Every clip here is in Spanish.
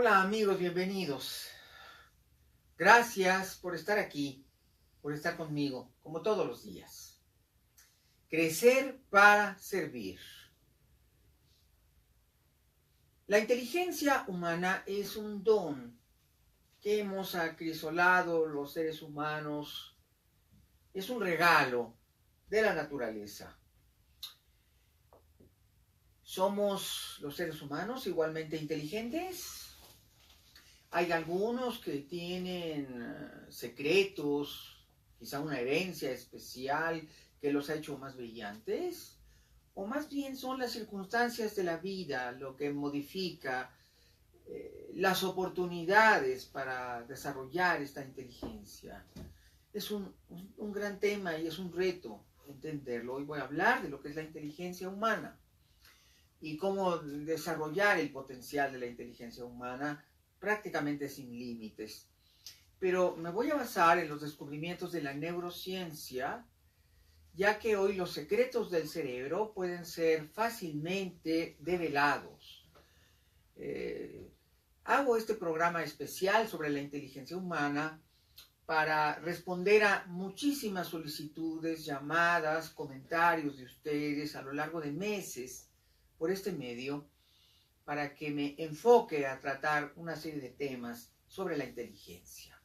Hola amigos, bienvenidos. Gracias por estar aquí, por estar conmigo, como todos los días. Crecer para servir. La inteligencia humana es un don que hemos acrisolado los seres humanos. Es un regalo de la naturaleza. ¿Somos los seres humanos igualmente inteligentes? Hay algunos que tienen secretos, quizá una herencia especial que los ha hecho más brillantes, o más bien son las circunstancias de la vida lo que modifica las oportunidades para desarrollar esta inteligencia. Es un gran tema y es un reto entenderlo. Hoy voy a hablar de lo que es la inteligencia humana y cómo desarrollar el potencial de la inteligencia humana prácticamente sin límites. Pero me voy a basar en los descubrimientos de la neurociencia, ya que hoy los secretos del cerebro pueden ser fácilmente develados. Hago este programa especial sobre la inteligencia humana para responder a muchísimas solicitudes, llamadas, comentarios de ustedes a lo largo de meses por este medio, para que me enfoque a tratar una serie de temas sobre la inteligencia.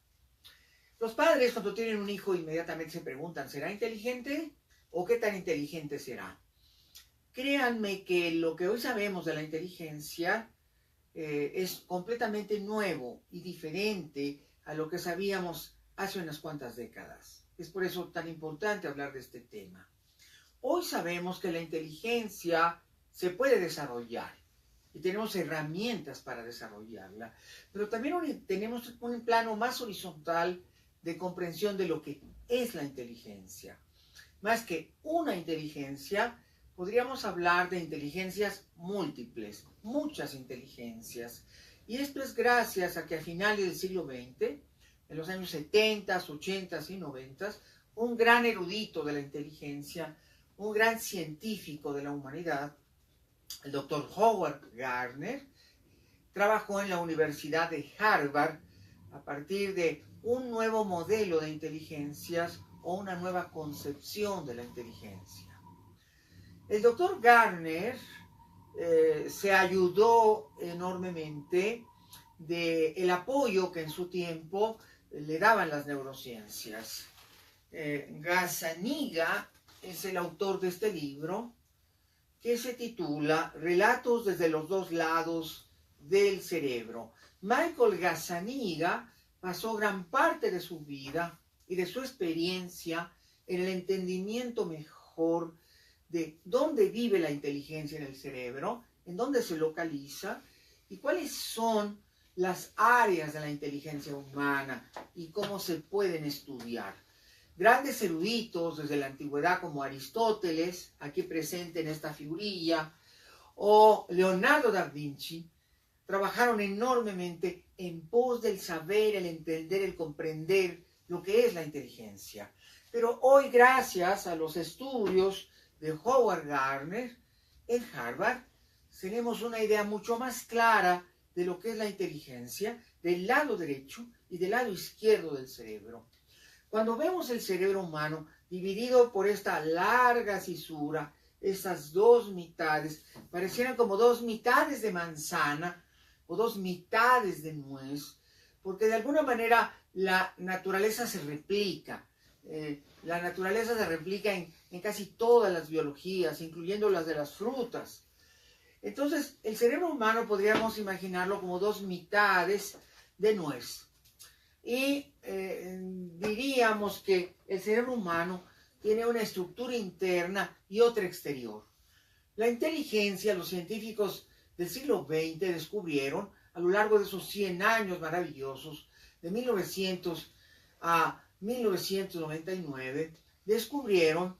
Los padres, cuando tienen un hijo, inmediatamente se preguntan, ¿será inteligente? ¿O qué tan inteligente será? Créanme que lo que hoy sabemos de la inteligencia es completamente nuevo y diferente a lo que sabíamos hace unas cuantas décadas. Es por eso tan importante hablar de este tema. Hoy sabemos que la inteligencia se puede desarrollar y tenemos herramientas para desarrollarla, pero también tenemos un plano más horizontal de comprensión de lo que es la inteligencia. Más que una inteligencia, podríamos hablar de inteligencias múltiples, muchas inteligencias. Y esto es gracias a que a finales del siglo XX, en los años 70, 80 y 90, un gran erudito de la inteligencia, un gran científico de la humanidad, el doctor Howard Gardner, trabajó en la Universidad de Harvard a partir de un nuevo modelo de inteligencias o una nueva concepción de la inteligencia. El doctor Gardner se ayudó enormemente del apoyo que en su tiempo le daban las neurociencias. Gazzaniga es el autor de este libro, que se titula Relatos desde los dos lados del cerebro. Michael Gazzaniga pasó gran parte de su vida y de su experiencia en el entendimiento mejor de dónde vive la inteligencia en el cerebro, en dónde se localiza y cuáles son las áreas de la inteligencia humana y cómo se pueden estudiar. Grandes eruditos desde la antigüedad como Aristóteles, aquí presente en esta figurilla, o Leonardo da Vinci, trabajaron enormemente en pos del saber, el entender, el comprender lo que es la inteligencia. Pero hoy, gracias a los estudios de Howard Gardner en Harvard, tenemos una idea mucho más clara de lo que es la inteligencia del lado derecho y del lado izquierdo del cerebro. Cuando vemos el cerebro humano dividido por esta larga cisura, estas dos mitades, parecieran como dos mitades de manzana o dos mitades de nuez, porque de alguna manera la naturaleza se replica. La naturaleza se replica en casi todas las biologías, incluyendo las de las frutas. Entonces, el cerebro humano podríamos imaginarlo como dos mitades de nuez. Y diríamos que el cerebro humano tiene una estructura interna y otra exterior. La inteligencia, los científicos del siglo XX descubrieron a lo largo de esos 100 años maravillosos, de 1900 a 1999, descubrieron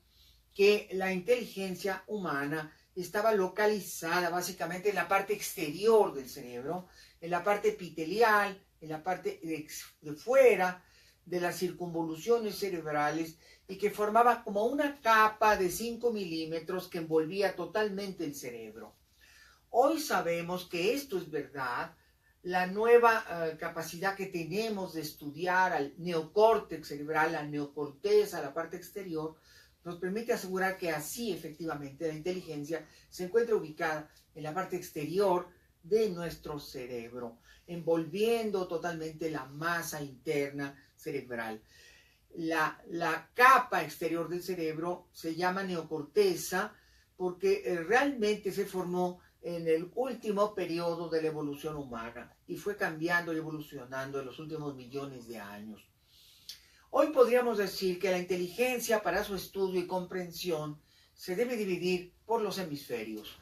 que la inteligencia humana estaba localizada básicamente en la parte exterior del cerebro, en la parte epitelial, en la parte de fuera de las circunvoluciones cerebrales y que formaba como una capa de 5 milímetros que envolvía totalmente el cerebro. Hoy sabemos que esto es verdad la nueva capacidad que tenemos de estudiar al neocórtex cerebral, la neocorteza, la parte exterior, nos permite asegurar que así efectivamente la inteligencia se encuentra ubicada en la parte exterior de nuestro cerebro, envolviendo totalmente la masa interna cerebral. La capa exterior del cerebro se llama neocorteza porque realmente se formó en el último periodo de la evolución humana y fue cambiando y evolucionando en los últimos millones de años. Hoy podríamos decir que la inteligencia para su estudio y comprensión se debe dividir por los hemisferios.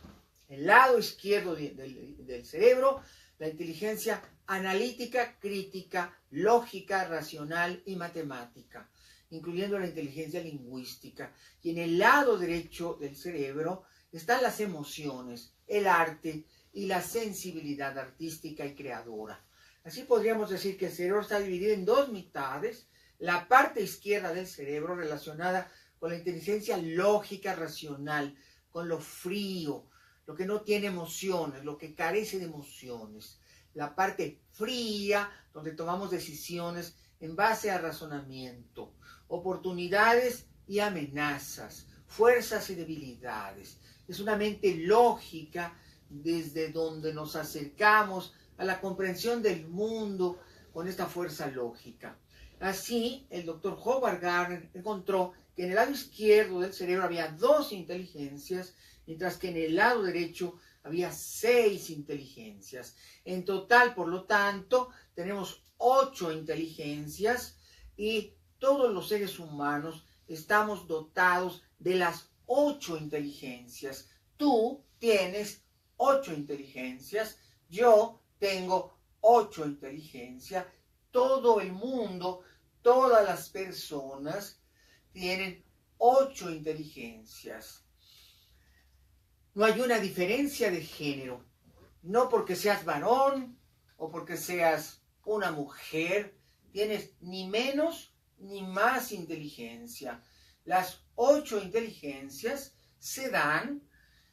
El lado izquierdo del cerebro, la inteligencia analítica, crítica, lógica, racional y matemática, incluyendo la inteligencia lingüística. Y en el lado derecho del cerebro están las emociones, el arte y la sensibilidad artística y creadora. Así podríamos decir que el cerebro está dividido en dos mitades. La parte izquierda del cerebro relacionada con la inteligencia lógica, racional, con lo frío, lo que no tiene emociones, lo que carece de emociones. La parte fría, donde tomamos decisiones en base a razonamiento, oportunidades y amenazas, fuerzas y debilidades. Es una mente lógica desde donde nos acercamos a la comprensión del mundo con esta fuerza lógica. Así, el doctor Howard Gardner encontró que en el lado izquierdo del cerebro había 2 inteligencias, mientras que en el lado derecho había 6 inteligencias. En total, por lo tanto, tenemos 8 inteligencias y todos los seres humanos estamos dotados de las 8 inteligencias. Tú tienes 8 inteligencias, yo tengo 8 inteligencias, todo el mundo, todas las personas tienen 8 inteligencias. No hay una diferencia de género, no porque seas varón o porque seas una mujer, tienes ni menos ni más inteligencia. Las 8 inteligencias se dan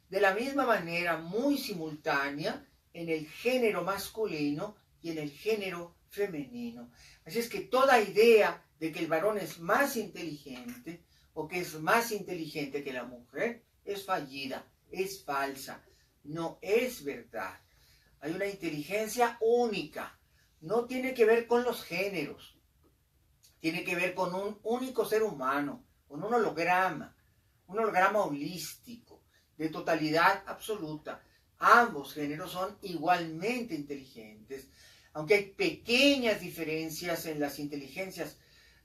de la misma manera, muy simultánea, en el género masculino y en el género femenino. Así es que toda idea de que el varón es más inteligente o que es más inteligente que la mujer es fallida, es falsa, no es verdad. Hay una inteligencia única, no tiene que ver con los géneros, tiene que ver con un único ser humano, con un holograma holístico, de totalidad absoluta. Ambos géneros son igualmente inteligentes, aunque hay pequeñas diferencias en las inteligencias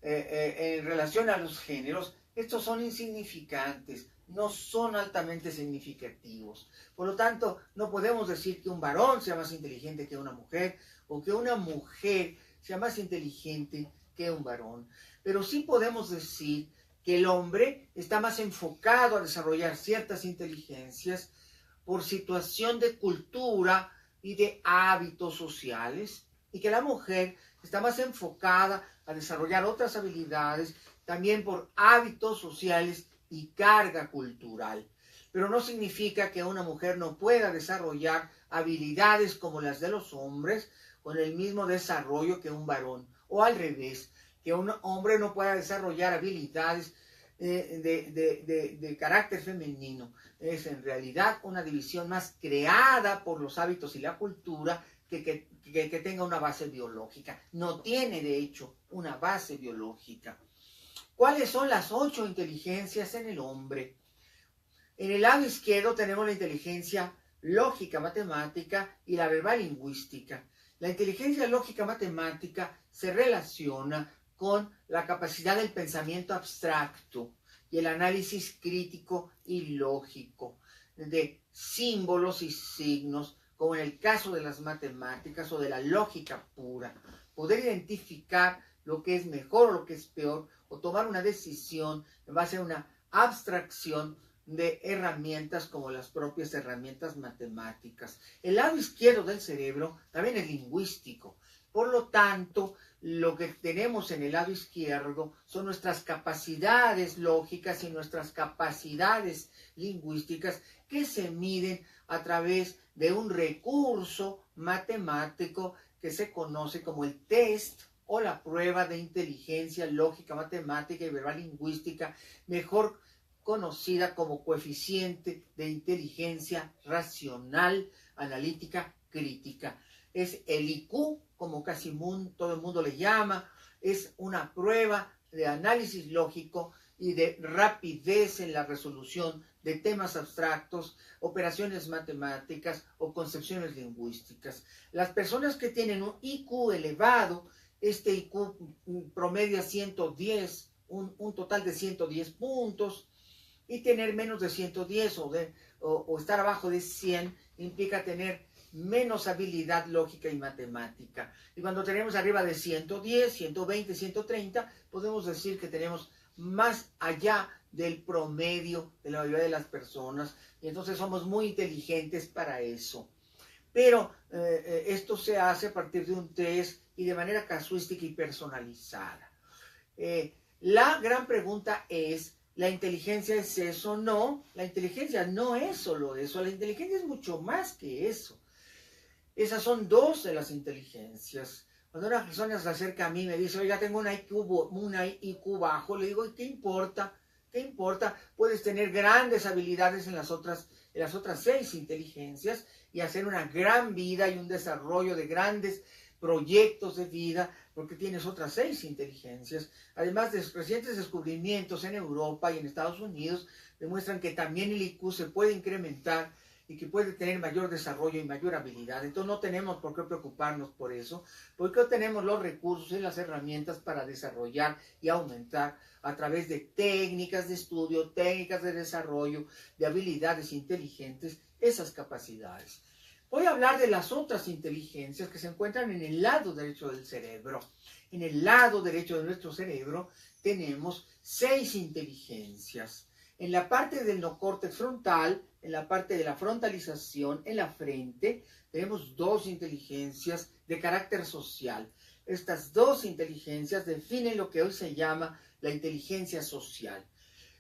en relación a los géneros. Estos son insignificantes, no son altamente significativos. Por lo tanto, no podemos decir que un varón sea más inteligente que una mujer o que una mujer sea más inteligente que un varón. Pero sí podemos decir que el hombre está más enfocado a desarrollar ciertas inteligencias por situación de cultura y de hábitos sociales, y que la mujer está más enfocada a desarrollar otras habilidades también por hábitos sociales y carga cultural. Pero no significa que una mujer no pueda desarrollar habilidades como las de los hombres con el mismo desarrollo que un varón, o al revés, que un hombre no pueda desarrollar habilidades de carácter femenino. Es en realidad una división más creada por los hábitos y la cultura que tenga una base biológica. No tiene, de hecho, una base biológica. ¿Cuáles son las 8 inteligencias en el hombre? En el lado izquierdo tenemos la inteligencia lógica matemática y la verbal lingüística. La inteligencia lógica matemática se relaciona con la capacidad del pensamiento abstracto y el análisis crítico y lógico de símbolos y signos, como en el caso de las matemáticas o de la lógica pura. Poder identificar lo que es mejor o lo que es peor, o tomar una decisión en base a una abstracción de herramientas como las propias herramientas matemáticas. El lado izquierdo del cerebro también es lingüístico. Por lo tanto, lo que tenemos en el lado izquierdo son nuestras capacidades lógicas y nuestras capacidades lingüísticas que se miden a través de un recurso matemático que se conoce como el test o la prueba de inteligencia lógica, matemática y verbal lingüística, mejor conocida como coeficiente de inteligencia racional, analítica, crítica. Es el IQ, como casi todo el mundo le llama, es una prueba de análisis lógico y de rapidez en la resolución de temas abstractos, operaciones matemáticas o concepciones lingüísticas. Las personas que tienen un IQ elevado, este IQ promedia 110, un total de 110 puntos, y tener menos de 110 o estar abajo de 100 implica tener menos habilidad lógica y matemática. Y cuando tenemos arriba de 110, 120, 130, podemos decir que tenemos más allá del promedio de la mayoría de las personas, y entonces somos muy inteligentes para eso. Pero esto se hace a partir de un test y de manera casuística y personalizada. La gran pregunta es, ¿la inteligencia es eso? No, la inteligencia no es solo eso, la inteligencia es mucho más que eso. Esas son dos de las inteligencias. Cuando una persona se acerca a mí y me dice, oiga, tengo un IQ bajo, le digo, ¿qué importa? ¿Qué importa? Puedes tener grandes habilidades en las otras 6 inteligencias y hacer una gran vida y un desarrollo de grandes proyectos de vida, porque tienes otras 6 inteligencias. Además, de recientes descubrimientos en Europa y en Estados Unidos demuestran que también el IQ se puede incrementar y que puede tener mayor desarrollo y mayor habilidad. Entonces no tenemos por qué preocuparnos por eso, porque tenemos los recursos y las herramientas para desarrollar y aumentar a través de técnicas de estudio, técnicas de desarrollo, de habilidades inteligentes, esas capacidades. Voy a hablar de las otras inteligencias que se encuentran en el lado derecho del cerebro. En el lado derecho de nuestro cerebro tenemos 6 inteligencias. En la parte del neocórtex frontal, en la parte de la frontalización, en la frente, tenemos 2 inteligencias de carácter social. Estas 2 inteligencias definen lo que hoy se llama la inteligencia social.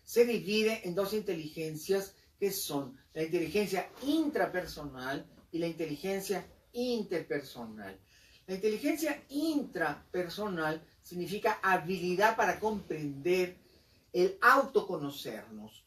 Se divide en 2 inteligencias que son la inteligencia intrapersonal y la inteligencia interpersonal. La inteligencia intrapersonal significa habilidad para comprender, el autoconocernos.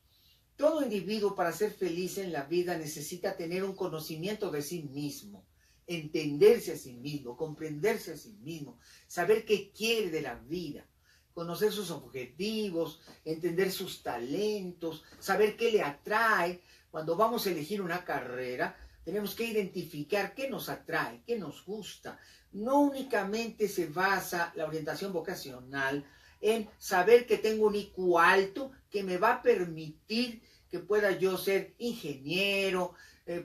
Todo individuo para ser feliz en la vida necesita tener un conocimiento de sí mismo, entenderse a sí mismo, comprenderse a sí mismo, saber qué quiere de la vida, conocer sus objetivos, entender sus talentos, saber qué le atrae. Cuando vamos a elegir una carrera, tenemos que identificar qué nos atrae, qué nos gusta. No únicamente se basa la orientación vocacional en saber que tengo un IQ alto que me va a permitir que pueda yo ser ingeniero,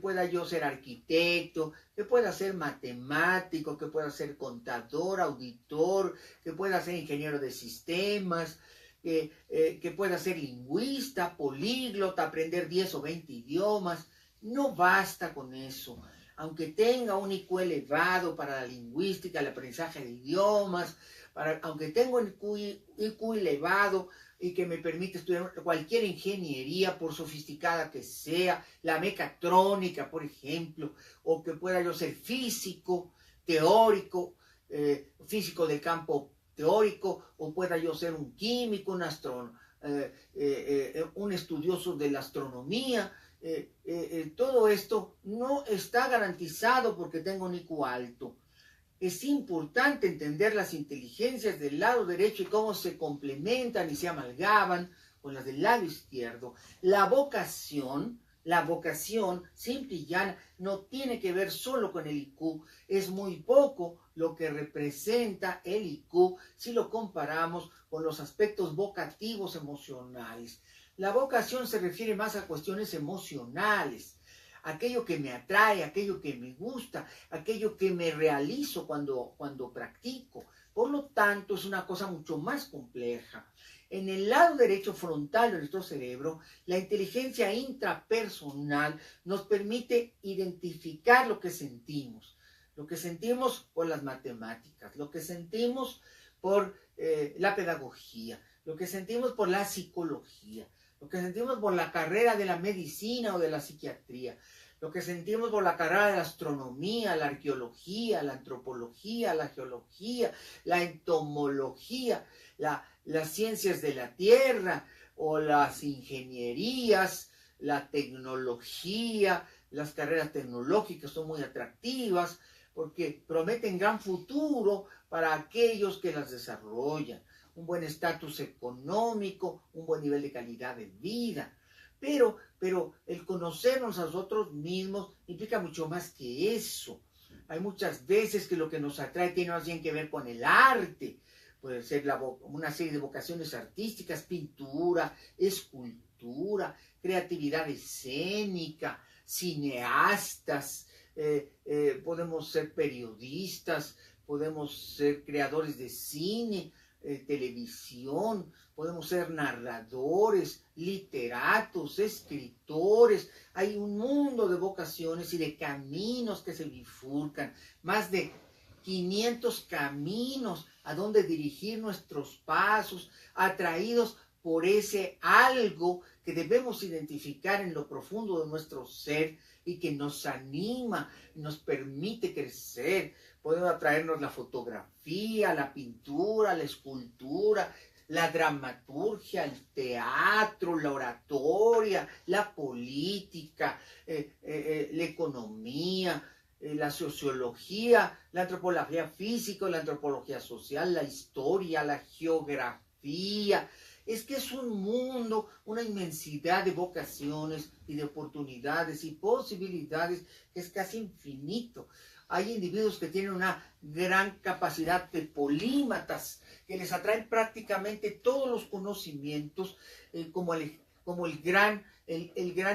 pueda yo ser arquitecto, que pueda ser matemático, que pueda ser contador, auditor, que pueda ser ingeniero de sistemas, que pueda ser lingüista, políglota, aprender 10 o 20 idiomas. No basta con eso. Aunque tenga un IQ elevado para la lingüística, el aprendizaje de idiomas, aunque tenga un IQ elevado y que me permite estudiar cualquier ingeniería, por sofisticada que sea, la mecatrónica, por ejemplo, o que pueda yo ser físico, teórico, físico del campo teórico, o pueda yo ser un químico, un estudioso de la astronomía. Todo esto no está garantizado porque tengo un IQ alto. Es importante entender las inteligencias del lado derecho y cómo se complementan y se amalgaman con las del lado izquierdo. La vocación, simple y llana, no tiene que ver solo con el IQ. Es muy poco lo que representa el IQ si lo comparamos con los aspectos vocativos emocionales. La vocación se refiere más a cuestiones emocionales, aquello que me atrae, aquello que me gusta, aquello que me realizo cuando practico. Por lo tanto, es una cosa mucho más compleja. En el lado derecho frontal de nuestro cerebro, la inteligencia intrapersonal nos permite identificar lo que sentimos. lo que sentimos por las matemáticas, lo que sentimos por la pedagogía, lo que sentimos por la psicología, lo que sentimos por la carrera de la medicina o de la psiquiatría, lo que sentimos por la carrera de la astronomía, la arqueología, la antropología, la geología, la entomología, las ciencias de la tierra o las ingenierías, la tecnología, las carreras tecnológicas son muy atractivas porque prometen gran futuro para aquellos que las desarrollan, un buen estatus económico, un buen nivel de calidad de vida. Pero el conocernos a nosotros mismos implica mucho más que eso. Hay muchas veces que lo que nos atrae tiene más bien que ver con el arte. Puede ser una serie de vocaciones artísticas, pintura, escultura, creatividad escénica, cineastas, podemos ser periodistas, podemos ser creadores de cine, televisión, podemos ser narradores, literatos, escritores. Hay un mundo de vocaciones y de caminos que se bifurcan, más de 500 caminos a donde dirigir nuestros pasos, atraídos por ese algo que debemos identificar en lo profundo de nuestro ser y que nos anima, nos permite crecer. Podemos atraernos la fotografía, la pintura, la escultura, la dramaturgia, el teatro, la oratoria, la política, la economía, la sociología, la antropología física, la antropología social, la historia, la geografía. Es que es un mundo, una inmensidad de vocaciones y de oportunidades y posibilidades que es casi infinito. Hay individuos que tienen una gran capacidad de polímatas, que les atraen prácticamente todos los conocimientos, como el gran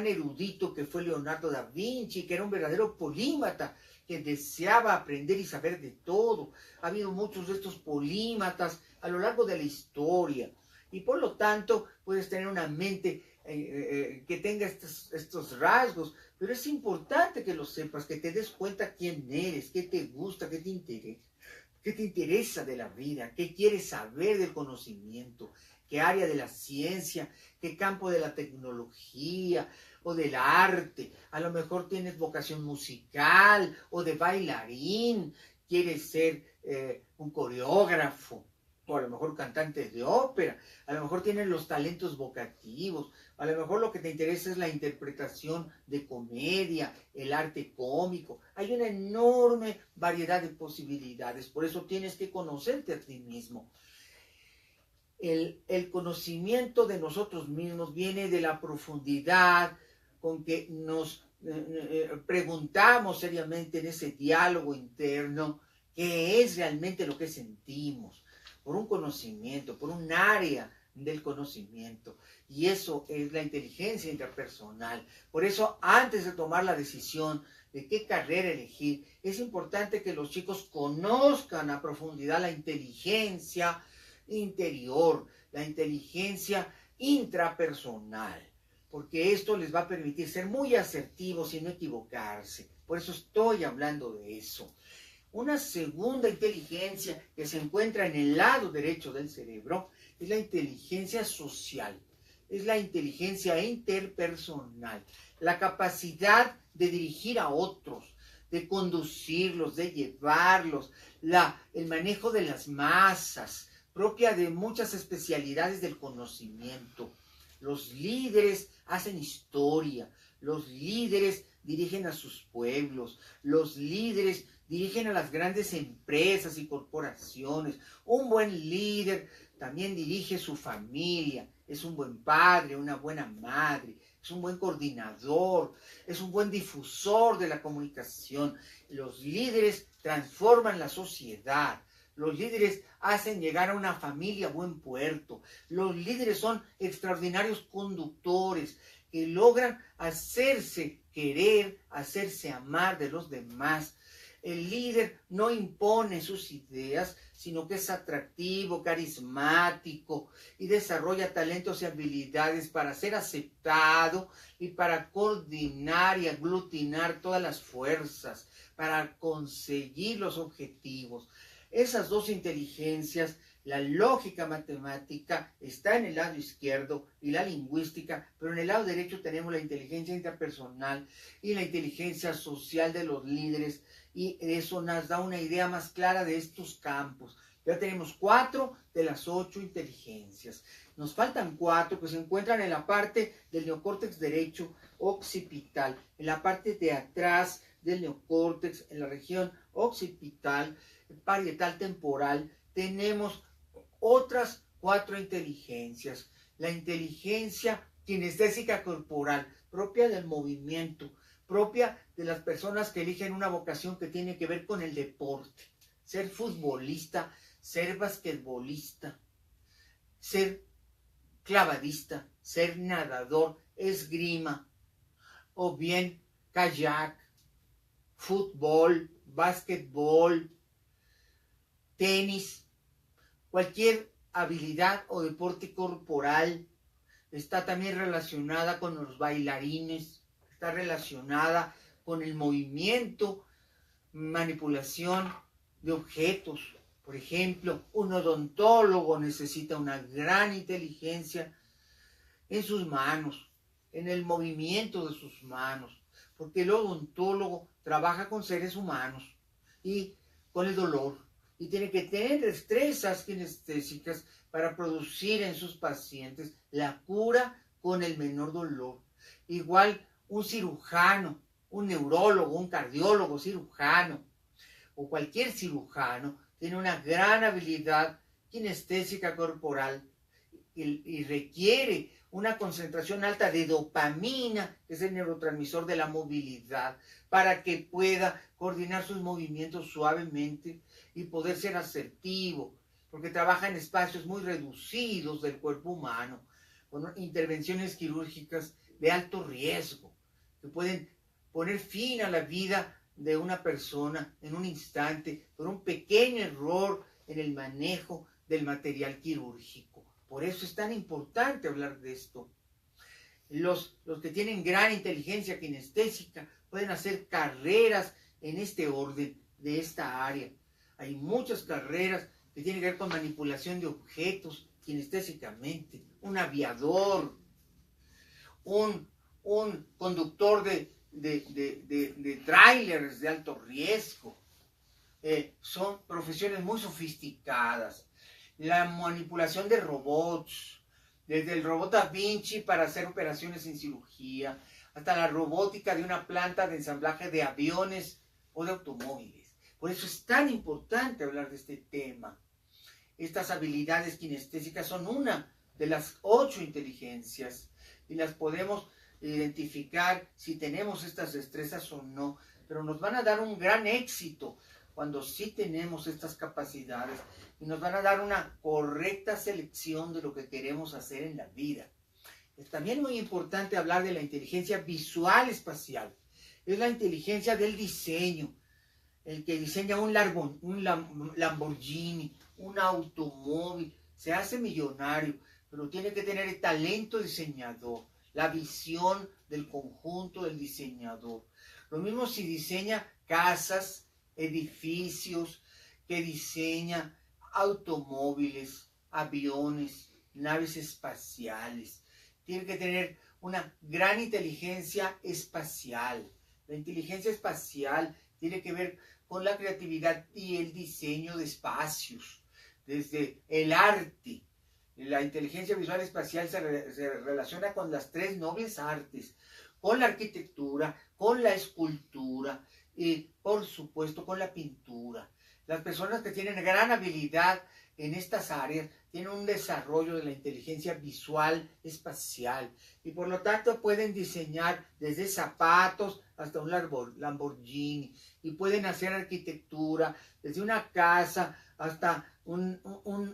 erudito que fue Leonardo da Vinci, que era un verdadero polímata, que deseaba aprender y saber de todo. Ha habido muchos de estos polímatas a lo largo de la historia. Y por lo tanto, puedes tener una mente que tenga estos rasgos, pero es importante que lo sepas, que te des cuenta quién eres, qué te gusta, qué te interesa de la vida, qué quieres saber del conocimiento, qué área de la ciencia, qué campo de la tecnología o del arte. A lo mejor tienes vocación musical o de bailarín, quieres ser un coreógrafo, o a lo mejor cantantes de ópera, a lo mejor tienen los talentos vocativos, a lo mejor lo que te interesa es la interpretación de comedia, el arte cómico. Hay una enorme variedad de posibilidades, por eso tienes que conocerte a ti mismo. El conocimiento de nosotros mismos viene de la profundidad con que nos preguntamos seriamente en ese diálogo interno qué es realmente lo que sentimos, por un conocimiento, por un área del conocimiento. Y eso es la inteligencia intrapersonal. Por eso, antes de tomar la decisión de qué carrera elegir, es importante que los chicos conozcan a profundidad la inteligencia interior, la inteligencia intrapersonal, porque esto les va a permitir ser muy asertivos y no equivocarse. Por eso estoy hablando de eso. Una segunda inteligencia que se encuentra en el lado derecho del cerebro es la inteligencia social, es la inteligencia interpersonal, la capacidad de dirigir a otros, de conducirlos, de llevarlos, el manejo de las masas, propia de muchas especialidades del conocimiento. Los líderes hacen historia, los líderes dirigen a sus pueblos, los líderes dirigen a las grandes empresas y corporaciones. Un buen líder también dirige su familia, es un buen padre, una buena madre, es un buen coordinador, es un buen difusor de la comunicación. Los líderes transforman la sociedad. Los líderes hacen llegar a una familia a buen puerto. Los líderes son extraordinarios conductores que logran hacerse querer, hacerse amar de los demás. El líder no impone sus ideas, sino que es atractivo, carismático y desarrolla talentos y habilidades para ser aceptado y para coordinar y aglutinar todas las fuerzas, para conseguir los objetivos. Esas dos inteligencias, la lógica matemática está en el lado izquierdo y la lingüística, pero en el lado derecho tenemos la inteligencia interpersonal y la inteligencia social de los líderes, y eso nos da una idea más clara de estos campos. Ya tenemos 4 de las 8 inteligencias. Nos faltan 4 que se encuentran en la parte del neocórtex derecho occipital, en la parte de atrás del neocórtex, en la región occipital, parietal temporal. Tenemos otras 4 inteligencias. La inteligencia kinestésica corporal, propia del movimiento, propia de las personas que eligen una vocación que tiene que ver con el deporte. Ser futbolista, ser basquetbolista, ser clavadista, ser nadador, esgrima, o bien kayak, fútbol, basquetbol, tenis, cualquier habilidad o deporte corporal. Está también relacionada con los bailarines, está relacionada con el movimiento, manipulación de objetos. Por ejemplo, un odontólogo necesita una gran inteligencia en sus manos, en el movimiento de sus manos, porque el odontólogo trabaja con seres humanos y con el dolor, y tiene que tener destrezas kinestésicas para producir en sus pacientes la cura con el menor dolor. Igual un cirujano, un neurólogo, un cardiólogo, cirujano, o cualquier cirujano, tiene una gran habilidad kinestésica corporal y requiere una concentración alta de dopamina, que es el neurotransmisor de la movilidad, para que pueda coordinar sus movimientos suavemente y poder ser asertivo, porque trabaja en espacios muy reducidos del cuerpo humano, con intervenciones quirúrgicas de alto riesgo, que pueden poner fin a la vida de una persona en un instante por un pequeño error en el manejo del material quirúrgico. Por eso es tan importante hablar de esto. Los que tienen gran inteligencia kinestésica pueden hacer carreras en este orden, de esta área. Hay muchas carreras que tienen que ver con manipulación de objetos kinestésicamente. Un aviador, un conductor de trailers de alto riesgo. Son profesiones muy sofisticadas. La manipulación de robots, desde el robot Da Vinci para hacer operaciones en cirugía, hasta la robótica de una planta de ensamblaje de aviones o de automóviles. Por eso es tan importante hablar de este tema. Estas habilidades kinestésicas son una de las 8 inteligencias y las podemos identificar si tenemos estas destrezas o no, pero nos van a dar un gran éxito cuando sí tenemos estas capacidades y nos van a dar una correcta selección de lo que queremos hacer en la vida. Es también muy importante hablar de la inteligencia visual espacial. Es la inteligencia del diseño. El que diseña un Lamborghini, un automóvil, se hace millonario, pero tiene que tener el talento diseñador, la visión del conjunto del diseñador. Lo mismo si diseña casas, edificios, que diseña automóviles, aviones, naves espaciales. Tiene que tener una gran inteligencia espacial. La inteligencia espacial tiene que ver con la creatividad y el diseño de espacios, desde el arte. La inteligencia visual espacial se relaciona con las 3 nobles artes, con la arquitectura, con la escultura y, por supuesto, con la pintura. Las personas que tienen gran habilidad en estas áreas tienen un desarrollo de la inteligencia visual espacial y por lo tanto pueden diseñar desde zapatos hasta un Lamborghini y pueden hacer arquitectura desde una casa hasta un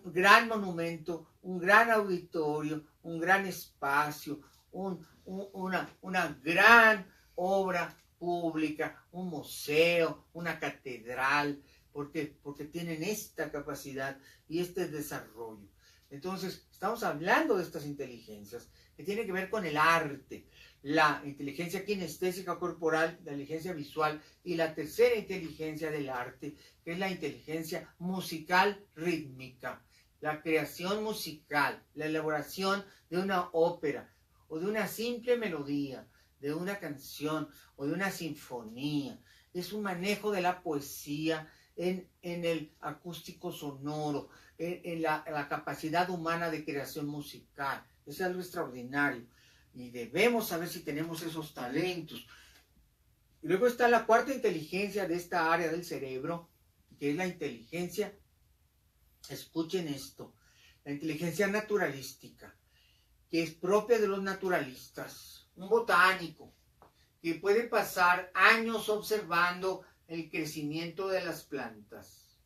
gran monumento, un gran auditorio, un gran espacio, una gran obra pública, un museo, una catedral, porque tienen esta capacidad y este desarrollo. Entonces, estamos hablando de estas inteligencias que tienen que ver con el arte, la inteligencia kinestésica corporal, la inteligencia visual y la tercera inteligencia del arte, que es la inteligencia musical rítmica, la creación musical, la elaboración de una ópera o de una simple melodía, de una canción o de una sinfonía. Es un manejo de la poesía en el acústico sonoro, en la capacidad humana de creación musical. Es algo extraordinario y debemos saber si tenemos esos talentos. Y luego está la cuarta inteligencia de esta área del cerebro, que es la inteligencia, escuchen esto, la inteligencia naturalística, que es propia de los naturalistas. Un botánico que puede pasar años observando el crecimiento de las plantas.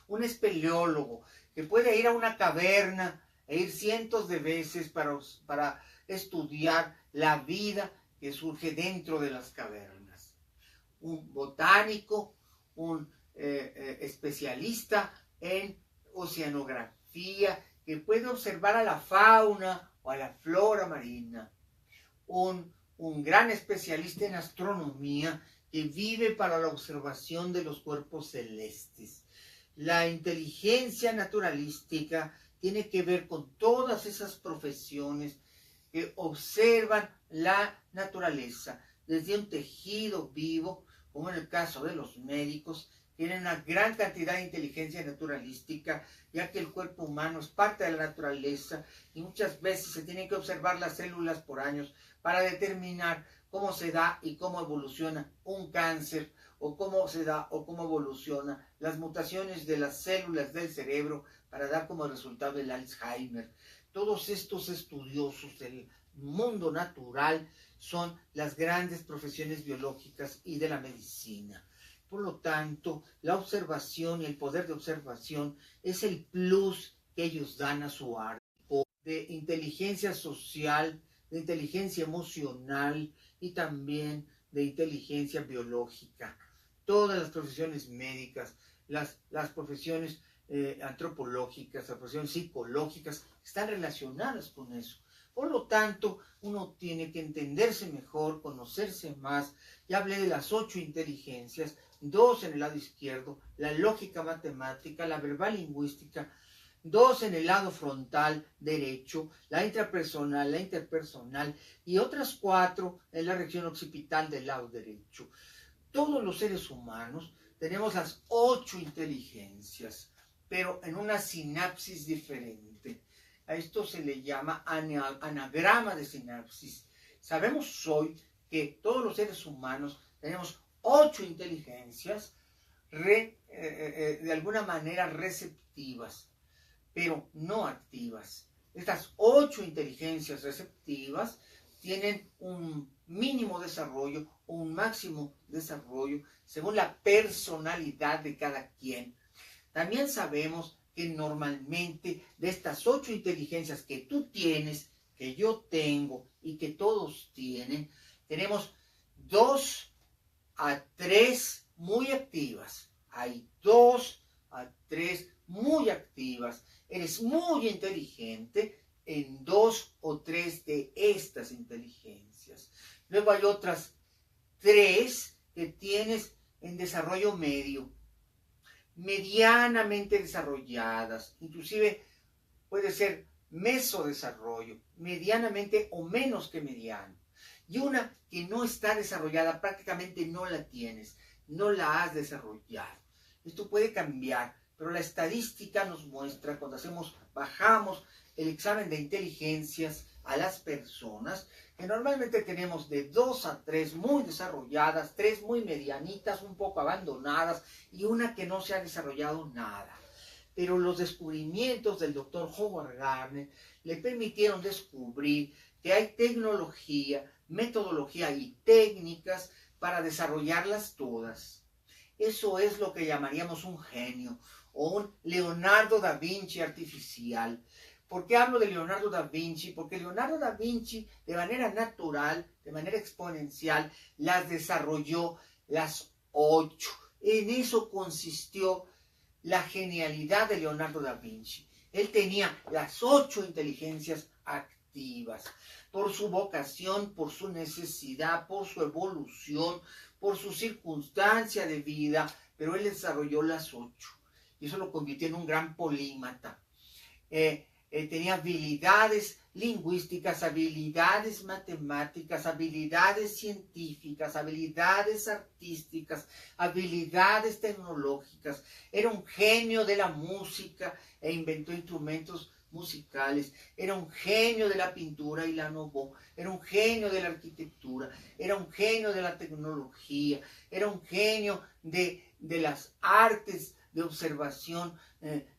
Un espeleólogo que puede ir a una caverna e ir cientos de veces para estudiar la vida que surge dentro de las cavernas. Un botánico, un especialista en oceanografía que puede observar a la fauna o a la flora marina. Un gran especialista en astronomía que vive para la observación de los cuerpos celestes. La inteligencia naturalística tiene que ver con todas esas profesiones que observan la naturaleza desde un tejido vivo, como en el caso de los médicos. Tienen una gran cantidad de inteligencia naturalística, ya que el cuerpo humano es parte de la naturaleza y muchas veces se tienen que observar las células por años para determinar cómo se da y cómo evoluciona un cáncer, o cómo se da o cómo evoluciona las mutaciones de las células del cerebro para dar como resultado el Alzheimer. Todos estos estudiosos del mundo natural son las grandes profesiones biológicas y de la medicina. Por lo tanto, la observación y el poder de observación es el plus que ellos dan a su arte. De inteligencia social, de inteligencia emocional y también de inteligencia biológica. Todas las profesiones médicas, las profesiones antropológicas, las profesiones psicológicas están relacionadas con eso. Por lo tanto, uno tiene que entenderse mejor, conocerse más. Ya hablé de las 8 inteligencias, 2 en el lado izquierdo, la lógica matemática, la verbal lingüística, 2 en el lado frontal derecho, la intrapersonal, la interpersonal y otras 4 en la región occipital del lado derecho. Todos los seres humanos tenemos las 8 inteligencias, pero en una sinapsis diferente. A esto se le llama anagrama de sinapsis. Sabemos hoy que todos los seres humanos tenemos 8 inteligencias de alguna manera receptivas, pero no activas. Estas 8 inteligencias receptivas tienen un mínimo desarrollo o un máximo desarrollo según la personalidad de cada quien. También sabemos que normalmente de estas 8 inteligencias que tú tienes, que yo tengo y que todos tienen, tenemos 2 a 3 muy activas. Hay 2 a 3 muy activas. Eres muy inteligente en 2 o 3 de estas inteligencias. Luego hay otras 3 que tienes en desarrollo medio, medianamente desarrolladas, inclusive puede ser mesodesarrollo, medianamente o menos que mediano. Y una que no está desarrollada, prácticamente no la tienes, no la has desarrollado. Esto puede cambiar, pero la estadística nos muestra, cuando bajamos el examen de inteligencias a las personas, que normalmente tenemos de 2 a 3 muy desarrolladas, 3 muy medianitas, un poco abandonadas, y una que no se ha desarrollado nada. Pero los descubrimientos del doctor Howard Gardner le permitieron descubrir que hay tecnología, metodología y técnicas para desarrollarlas todas. Eso es lo que llamaríamos un genio o un Leonardo da Vinci artificial, ¿Por qué hablo de Leonardo da Vinci? Porque Leonardo da Vinci, de manera natural, de manera exponencial, las desarrolló las 8. En eso consistió la genialidad de Leonardo da Vinci. Él tenía las 8 inteligencias activas, por su vocación, por su necesidad, por su evolución, por su circunstancia de vida, pero él desarrolló las 8 y eso lo convirtió en un gran polímata. Tenía habilidades lingüísticas, habilidades matemáticas, habilidades científicas, habilidades artísticas, habilidades tecnológicas. Era un genio de la música e inventó instrumentos musicales. Era un genio de la pintura y la innovó. Era un genio de la arquitectura. Era un genio de la tecnología. Era un genio de las artes de observación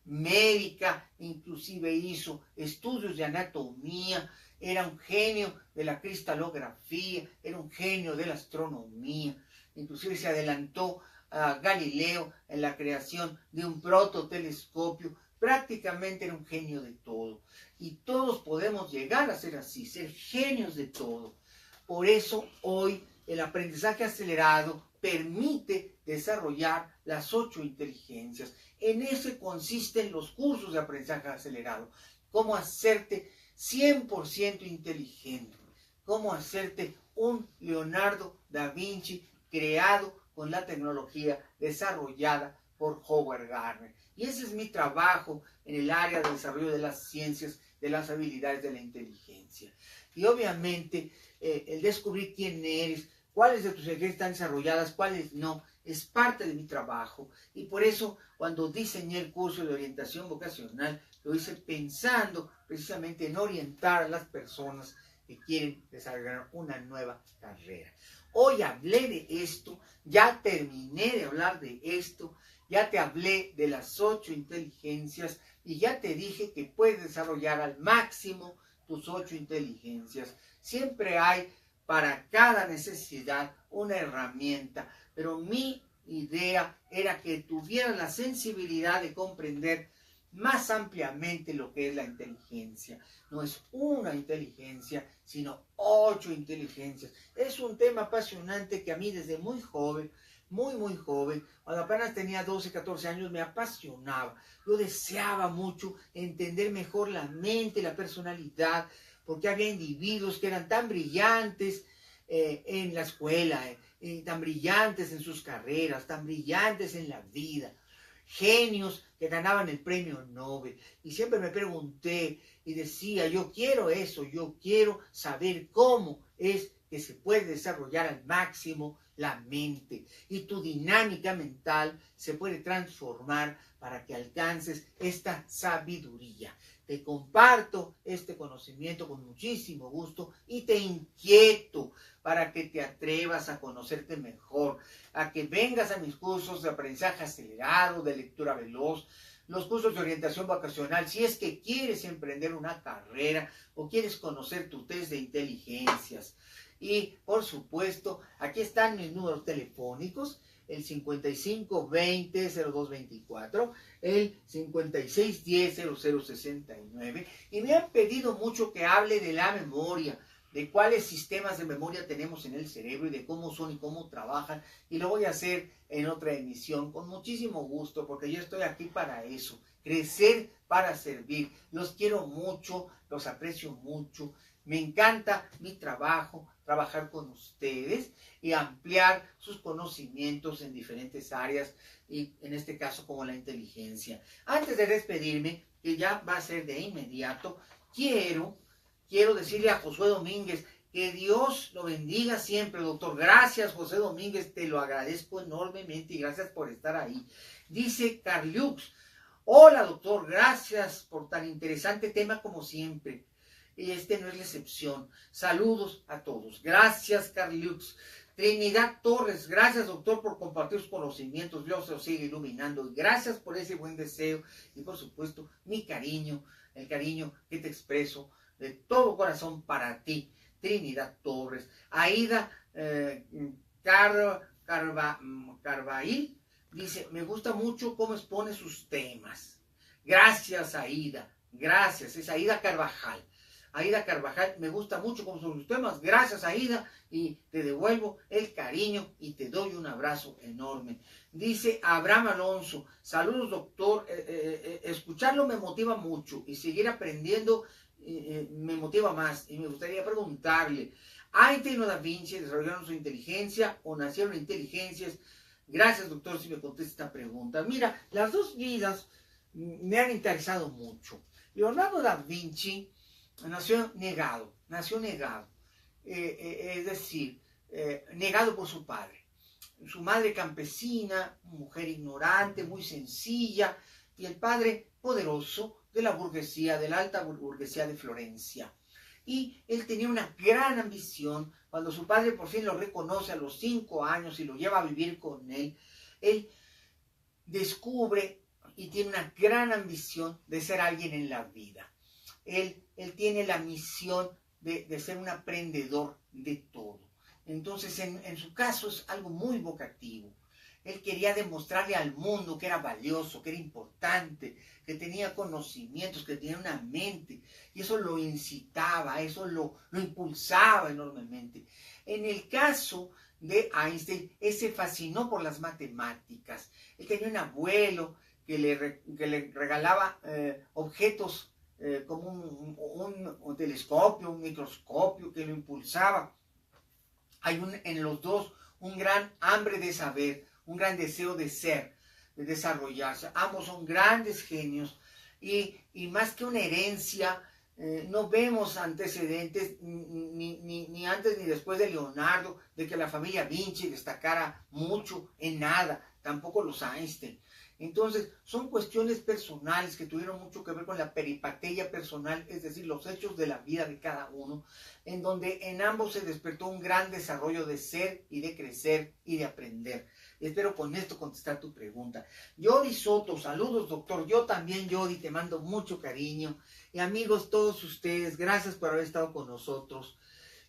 médica, inclusive hizo estudios de anatomía, era un genio de la cristalografía, era un genio de la astronomía, inclusive se adelantó a Galileo en la creación de un prototelescopio. Prácticamente era un genio de todo, y todos podemos llegar a ser así, ser genios de todo. Por eso hoy el aprendizaje acelerado permite desarrollar las 8 inteligencias. En ese consisten los cursos de aprendizaje acelerado. Cómo hacerte 100% inteligente. Cómo hacerte un Leonardo da Vinci creado con la tecnología desarrollada por Howard Gardner. Y ese es mi trabajo en el área de desarrollo de las ciencias, de las habilidades de la inteligencia. Y obviamente el descubrir quién eres, cuáles de tus inteligencias están desarrolladas, cuáles no, es parte de mi trabajo. Y por eso cuando diseñé el curso de orientación vocacional, lo hice pensando precisamente en orientar a las personas que quieren desarrollar una nueva carrera. Hoy hablé de esto, ya terminé de hablar de esto, ya te hablé de las 8 inteligencias y ya te dije que puedes desarrollar al máximo tus 8 inteligencias. Siempre hay para cada necesidad una herramienta, pero mi idea era que tuvieran la sensibilidad de comprender más ampliamente lo que es la inteligencia. No es una inteligencia, sino 8 inteligencias. Es un tema apasionante que a mí desde muy joven, muy joven, cuando apenas tenía 12, 14 años, me apasionaba. Yo deseaba mucho entender mejor la mente, la personalidad, porque había individuos que eran tan brillantes en la escuela, tan brillantes en sus carreras, tan brillantes en la vida, genios que ganaban el premio Nobel. Y siempre me pregunté y decía, yo quiero eso, yo quiero saber cómo es que se puede desarrollar al máximo la mente y tu dinámica mental se puede transformar para que alcances esta sabiduría. Te comparto este conocimiento con muchísimo gusto y te inquieto para que te atrevas a conocerte mejor, a que vengas a mis cursos de aprendizaje acelerado, de lectura veloz, los cursos de orientación vocacional, si es que quieres emprender una carrera o quieres conocer tu test de inteligencias. Y, por supuesto, aquí están mis números telefónicos, el 5520-0224, el 5610-0069. Y me han pedido mucho que hable de la memoria, de cuáles sistemas de memoria tenemos en el cerebro y de cómo son y cómo trabajan. Y lo voy a hacer en otra emisión con muchísimo gusto, porque yo estoy aquí para eso, crecer para servir. Los quiero mucho, los aprecio mucho. Me encanta mi trabajo, trabajar con ustedes y ampliar sus conocimientos en diferentes áreas y en este caso como la inteligencia. Antes de despedirme, que ya va a ser de inmediato, quiero decirle a Josué Domínguez que Dios lo bendiga siempre, doctor. Gracias, José Domínguez, te lo agradezco enormemente y gracias por estar ahí. Dice Carliux, hola doctor, gracias por tan interesante tema como siempre. Y este no es la excepción. Saludos a todos. Gracias, Carliux. Trinidad Torres, gracias, doctor, por compartir sus conocimientos. Dios se los sigue iluminando. Y gracias por ese buen deseo. Y, por supuesto, mi cariño, el cariño que te expreso de todo corazón para ti, Trinidad Torres. Aida Carvail dice, me gusta mucho cómo expone sus temas. Gracias, Aida. Gracias, es Aida Carvajal. Aida Carvajal, me gusta mucho cómo son los temas. Gracias, Aida, y te devuelvo el cariño y te doy un abrazo enorme. Dice Abraham Alonso, saludos doctor, escucharlo me motiva mucho y seguir aprendiendo me motiva más. Y me gustaría preguntarle, ¿Einstein o Da Vinci desarrollaron su inteligencia o nacieron inteligencias? Gracias doctor si me contesta esta pregunta. Mira, las dos vidas me han interesado mucho. Leonardo da Vinci nació negado, es decir, negado por su padre. Su madre campesina, mujer ignorante, muy sencilla, y el padre poderoso de la burguesía, de la alta burguesía de Florencia. Y él tenía una gran ambición. Cuando su padre por fin lo reconoce a los 5 años y lo lleva a vivir con él descubre y tiene una gran ambición de ser alguien en la vida. Él tiene la misión de ser un aprendedor de todo. Entonces, en su caso es algo muy vocativo. Él quería demostrarle al mundo que era valioso, que era importante, que tenía conocimientos, que tenía una mente. Y eso lo incitaba, eso lo impulsaba enormemente. En el caso de Einstein, él se fascinó por las matemáticas. Él tenía un abuelo que le regalaba objetos como un telescopio, un microscopio, que lo impulsaba. Hay en los dos un gran hambre de saber, un gran deseo de ser, de desarrollarse. Ambos son grandes genios y más que una herencia, no vemos antecedentes ni antes ni después de Leonardo, de que la familia Vinci destacara mucho en nada, tampoco los Einstein. Entonces, son cuestiones personales que tuvieron mucho que ver con la peripateia personal, es decir, los hechos de la vida de cada uno, en donde en ambos se despertó un gran desarrollo de ser y de crecer y de aprender. Espero con esto contestar tu pregunta. Yodi Soto, saludos doctor. Yo también, Yodi, te mando mucho cariño. Y amigos, todos ustedes, gracias por haber estado con nosotros.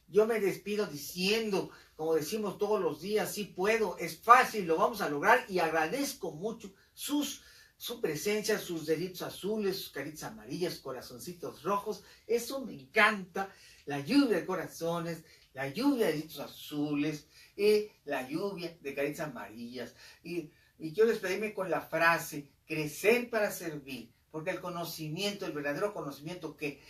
Yo me despido diciendo, como decimos todos los días, sí puedo, es fácil, lo vamos a lograr y agradezco mucho su presencia, sus deditos azules, sus caritas amarillas, corazoncitos rojos. Eso me encanta, la lluvia de corazones, la lluvia de deditos azules y la lluvia de caritas amarillas. Y quiero despedirme con la frase, crecer para servir, porque el conocimiento, el verdadero conocimiento que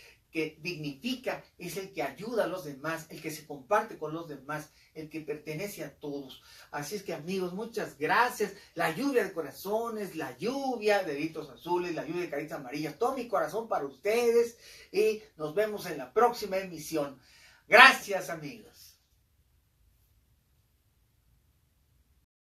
dignifica es el que ayuda a los demás, el que se comparte con los demás, el que pertenece a todos. Así es que amigos, muchas gracias. La lluvia de corazones, la lluvia de deditos azules, la lluvia de caritas amarillas, todo mi corazón para ustedes y nos vemos en la próxima emisión. Gracias amigos.